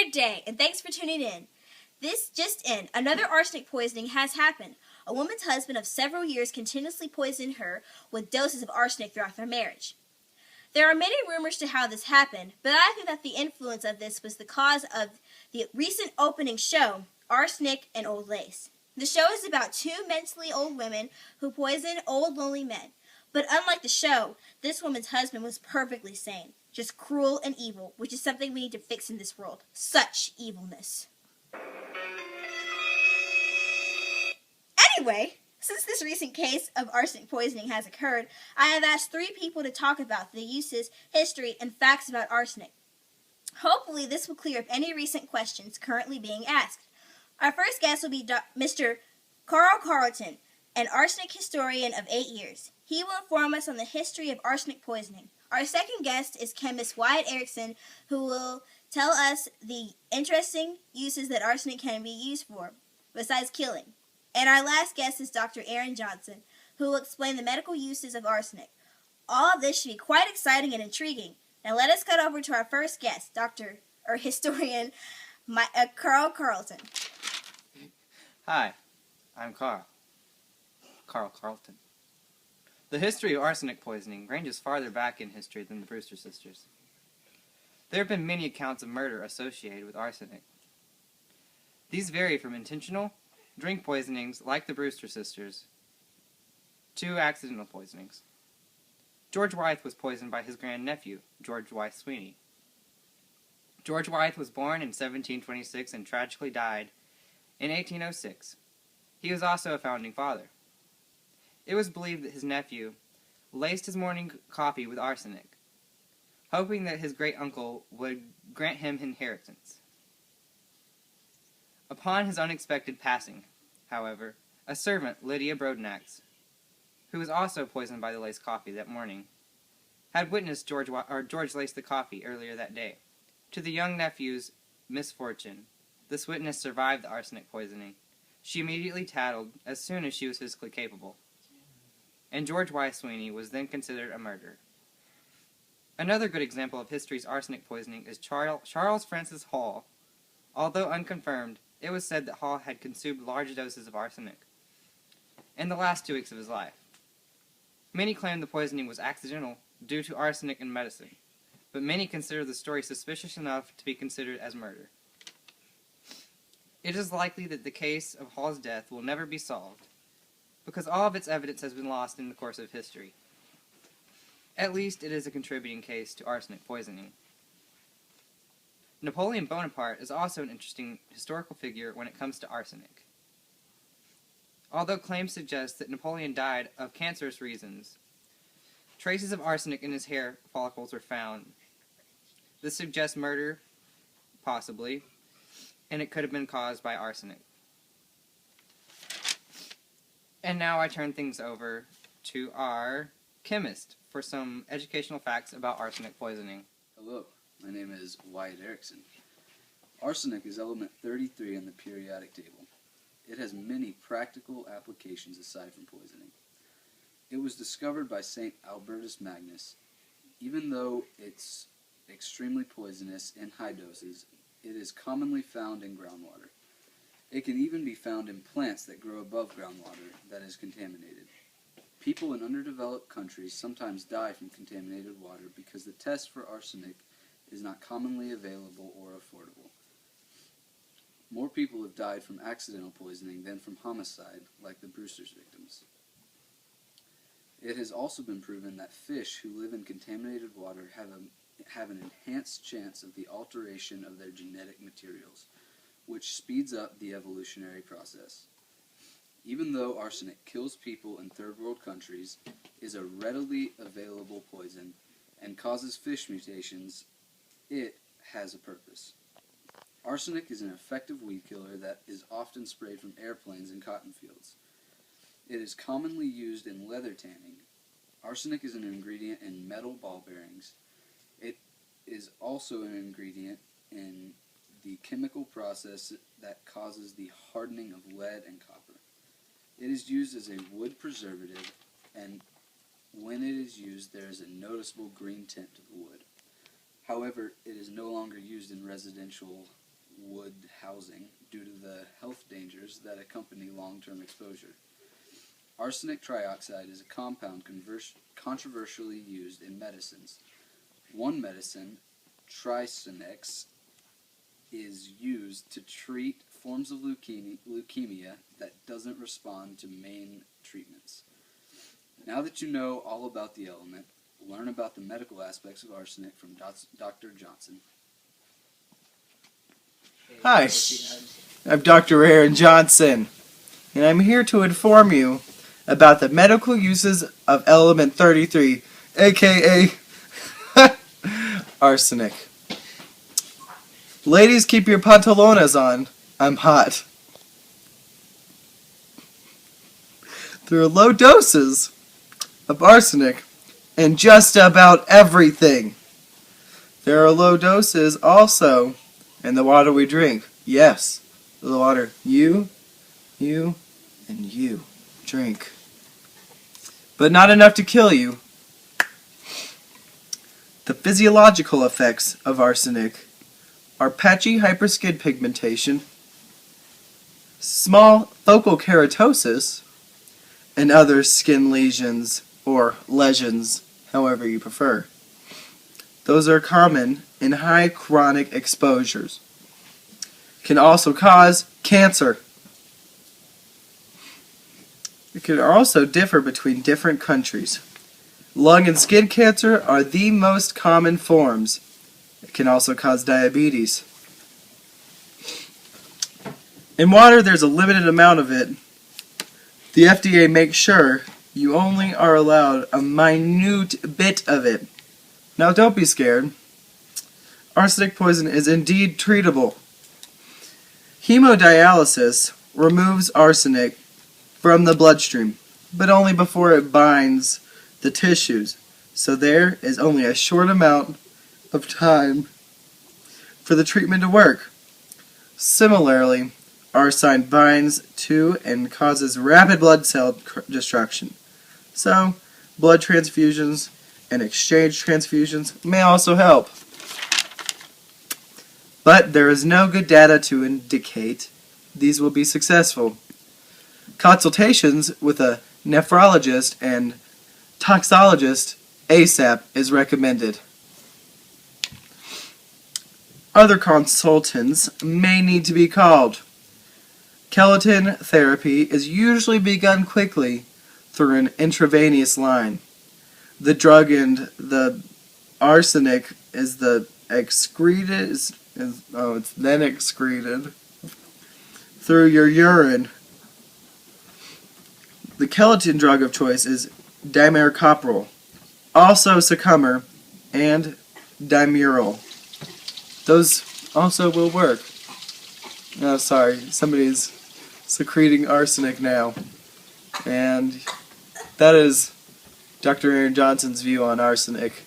Good day, and thanks for tuning in. This just in, another arsenic poisoning has happened. A woman's husband of several years continuously poisoned her with doses of arsenic throughout their marriage. There are many rumors to how this happened, but I think that the influence of this was the cause of the recent opening show, Arsenic and Old Lace. The show is about two mentally old women who poison old lonely men. But unlike the show, this woman's husband was perfectly sane, just cruel and evil, which is something we need to fix in this world. Such evilness. Anyway, since this recent case of arsenic poisoning has occurred, I have asked three people to talk about the uses, history, and facts about arsenic. Hopefully this will clear up any recent questions currently being asked. Our first guest will be Mr. Carl Carlton, an arsenic historian of 8 years. He will inform us on the history of arsenic poisoning. Our second guest is chemist Wyatt Erickson, who will tell us the interesting uses that arsenic can be used for, besides killing. And our last guest is Dr. Aaron Johnson, who will explain the medical uses of arsenic. All of this should be quite exciting and intriguing. Now let us cut over to our first guest, historian Carl Carlton. Hi, I'm Carl Carlton. The history of arsenic poisoning ranges farther back in history than the Brewster sisters. There have been many accounts of murder associated with arsenic. These vary from intentional drink poisonings like the Brewster sisters to accidental poisonings. George Wythe was poisoned by his grandnephew, George Wythe Sweeney. George Wythe was born in 1726 and tragically died in 1806. He was also a founding father. It was believed that his nephew laced his morning coffee with arsenic, hoping that his great-uncle would grant him inheritance. Upon his unexpected passing, however, a servant, Lydia Brodenax, who was also poisoned by the laced coffee that morning, had witnessed George lace the coffee earlier that day. To the young nephew's misfortune, this witness survived the arsenic poisoning. She immediately tattled as soon as she was physically capable, and George Wythe Sweeney was then considered a murderer. Another good example of history's arsenic poisoning is Charles Francis Hall. Although unconfirmed, it was said that Hall had consumed large doses of arsenic in the last 2 weeks of his life. Many claim the poisoning was accidental due to arsenic in medicine, but many consider the story suspicious enough to be considered as murder. It is likely that the case of Hall's death will never be solved, because all of its evidence has been lost in the course of history. At least it is a contributing case to arsenic poisoning. Napoleon Bonaparte is also an interesting historical figure when it comes to arsenic. Although claims suggest that Napoleon died of cancerous reasons, traces of arsenic in his hair follicles were found. This suggests murder, possibly, and it could have been caused by arsenic. And now I turn things over to our chemist for some educational facts about arsenic poisoning. Hello, my name is Wyatt Erickson. Arsenic is element 33 in the periodic table. It has many practical applications aside from poisoning. It was discovered by St. Albertus Magnus. Even though it's extremely poisonous in high doses, it is commonly found in groundwater. It can even be found in plants that grow above groundwater that is contaminated. People in underdeveloped countries sometimes die from contaminated water because the test for arsenic is not commonly available or affordable. More people have died from accidental poisoning than from homicide, like the Brewster's victims. It has also been proven that fish who live in contaminated water have an enhanced chance of the alteration of their genetic materials, which speeds up the evolutionary process. Even though arsenic kills people in third world countries, is a readily available poison, and causes fish mutations, it has a purpose. Arsenic is an effective weed killer that is often sprayed from airplanes and cotton fields. It is commonly used in leather tanning. Arsenic is an ingredient in metal ball bearings. It is also an ingredient in the chemical process that causes the hardening of lead and copper. It is used as a wood preservative, and when it is used, there is a noticeable green tint to the wood. However, it is no longer used in residential wood housing due to the health dangers that accompany long-term exposure. Arsenic trioxide is a compound controversially used in medicines. One medicine, Arsenic, is used to treat forms of leukemia that doesn't respond to main treatments. Now that you know all about the element, learn about the medical aspects of arsenic from Dr. Johnson. Hi, I'm Dr. Aaron Johnson, and I'm here to inform you about the medical uses of element 33, aka arsenic. Ladies, keep your pantalones on. I'm hot. There are low doses of arsenic in just about everything. There are low doses also in the water we drink. Yes, the water you, and you drink. But not enough to kill you. The physiological effects of arsenic are patchy hyperskin pigmentation, small focal keratosis, and other skin lesions or lesions, however you prefer. Those are common in high chronic exposures. Can also cause cancer. It can also differ between different countries. Lung and skin cancer are the most common forms. It can also cause diabetes. In water, there's a limited amount of it. The FDA makes sure you only are allowed a minute bit of it. Now don't be scared. Arsenic poison is indeed treatable. Hemodialysis removes arsenic from the bloodstream, but only before it binds the tissues, so there is only a short amount of time for the treatment to work. Similarly, arsine binds to and causes rapid blood cell destruction, so blood transfusions and exchange transfusions may also help. But there is no good data to indicate these will be successful. Consultations with a nephrologist and toxologist ASAP is recommended. Other consultants may need to be called. Chelatin therapy is usually begun quickly through an intravenous line. The drug in the arsenic is then excreted through your urine. The chelatin drug of choice is dimercaprol, also Secumar, and Dimerol. Those also will work. Oh, sorry, somebody's secreting arsenic now. And that is Dr. Aaron Johnson's view on arsenic.